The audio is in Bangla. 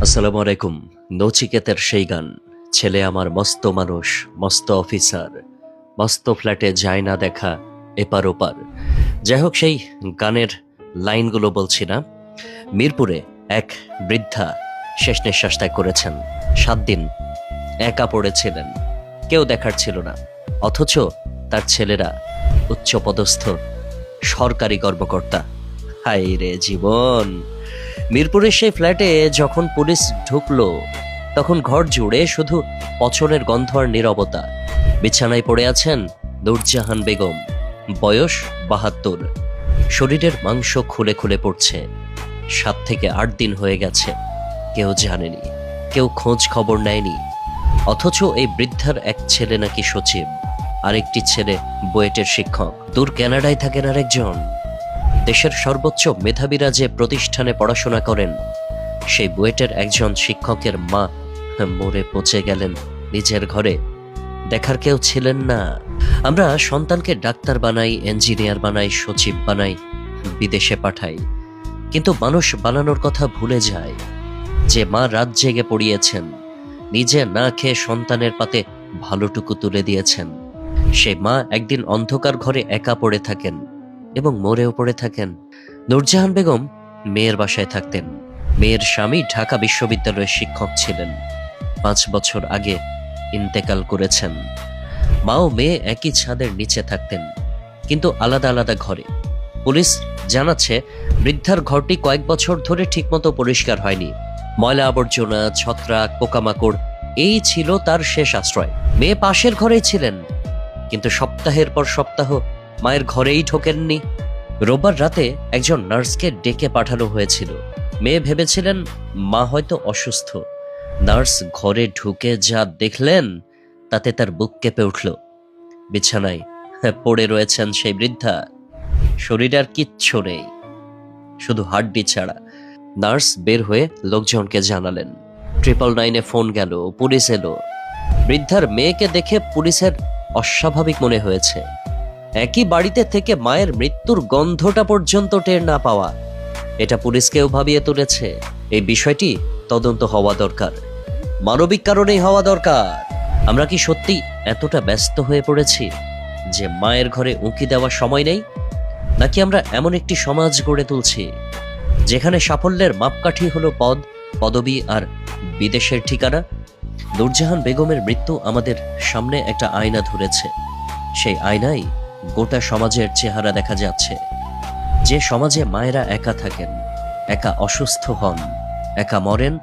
আসসালামু আলাইকুম। নচিকেতের সেই গান, ছেলে আমার মস্ত মানুষ, মস্ত অফিসার, মস্ত ফ্ল্যাটে যায় না দেখা এপার ওপার। যাই হোক, সেই গানের লাইনগুলো বলছি না। মিরপুরে এক বৃদ্ধা শেষ নিঃশ্বাস ত্যাগ করেছেন। 7 দিন একা পড়েছিলেন, কেউ দেখার ছিল না। অথচ তার ছেলেরা উচ্চপদস্থ সরকারি কর্মকর্তা। হায় রে জীবন! মিরপুরের সেই ফ্ল্যাটে যখন পুলিশ ঢুকলো, তখন ঘর জুড়ে শুধু পচনের গন্ধ আর নীরবতা। বিছানায় পড়ে আছেন নূরজাহান বেগম, বয়স 72। শরীরের মাংস খুলে খুলে পড়ছে। 7 থেকে 8 দিন হয়ে গেছে, কেউ জানেনি, কেউ খোঁজ খবর নেয়নি। অথচ এই বৃদ্ধার এক ছেলে নাকি সচিব, আরেকটি ছেলে বুয়েটের শিক্ষক, দূর কানাডায় থাকেন আরেকজন। দেশের সর্বোচ্চ মেধাবীরা যে প্রতিষ্ঠানে পড়াশোনা করেন, সেই বুয়েটের একজন শিক্ষকের মা মরে পচে গেলেন নিজের ঘরে। দেখার কেউ ছিলেন না। আমরা সন্তানকে ডাক্তার বানাই, ইঞ্জিনিয়ার বানাই, সচিব বানাই, বিদেশে পাঠাই, কিন্তু মানুষ বানানোর কথা ভুলে যায় যে মা রাত জেগে পড়িয়েছেন, নিজে না খেয়ে সন্তানের পাতে ভালোটুকু তুলে দিয়েছেন। সেই মা একদিন অন্ধকার ঘরে একা পড়ে থাকেন এবং মরেও পড়ে থাকেন। নূরজাহান বেগম মেয়ের বাসায় থাকতেন। মেয়ের স্বামী ঢাকা বিশ্ববিদ্যালয়ের শিক্ষক ছিলেন। 5 বছর আগে ইন্তেকাল করেছেন। মা ও মেয়ে একই ছাদের নিচে থাকতেন, কিন্তু আলাদা আলাদা ঘরে। পুলিশ জানাচ্ছে, বৃদ্ধার ঘরটি কয়েক বছর ধরে ঠিকমতো পরিষ্কার হয়নি। ময়লা আবর্জনা, ছত্রাক, পোকামাকড়, এই ছিল তার শেষ আশ্রয়। মেয়ে পাশের ঘরেই ছিলেন, কিন্তু সপ্তাহের পর সপ্তাহ মায়ের ঘরেই ঢোকেননি। রোববার রাতে একজন নার্সকে ডেকে পাঠানো হয়েছিল। মেয়ে ভেবেছিলেন মা হয়তো অসুস্থ। নার্স ঘরে ঢুকে যা দেখলেন, তাতে তার বুক কেঁপে উঠল। বিছানায় পড়ে রয়েছেন সেই বৃদ্ধা। শরীরে আর কিচ্ছু নেই, শুধু হাড্ডি ছাড়া। নার্স বের হয়ে লোকজনকে জানালেন। 999-এ ফোন গেল, পুলিশ এলো। বৃদ্ধার মেয়েকে দেখে পুলিশের অস্বাভাবিক মনে হয়েছে। একই বাড়িতে থেকে মায়ের মৃত্যুর গন্ধটা পর্যন্ত টের না পাওয়া, এটা পুলিশকেও ভাবিয়ে তুলেছে। এই বিষয়টি তদন্ত হওয়া দরকার, মানবিক কারণেই হওয়া দরকার। আমরা কি সত্যি এতটা ব্যস্ত হয়ে পড়েছি যে মায়ের ঘরে উঁকি দেওয়ার সময় নেই? নাকি আমরা এমন একটি সমাজ গড়ে তুলছি যেখানে সাফল্যের মাপকাঠি হলো পদ, পদবি আর বিদেশের ঠিকানা? নূরজাহান বেগমের মৃত্যু আমাদের সামনে একটা আয়না ধরেছে। সেই আয়নায় গোটা সমাজের চেহারা দেখা যাচ্ছে। যে সমাজে মায়েরা একা থাকেন, একা অসুস্থ হন, একা মরেন,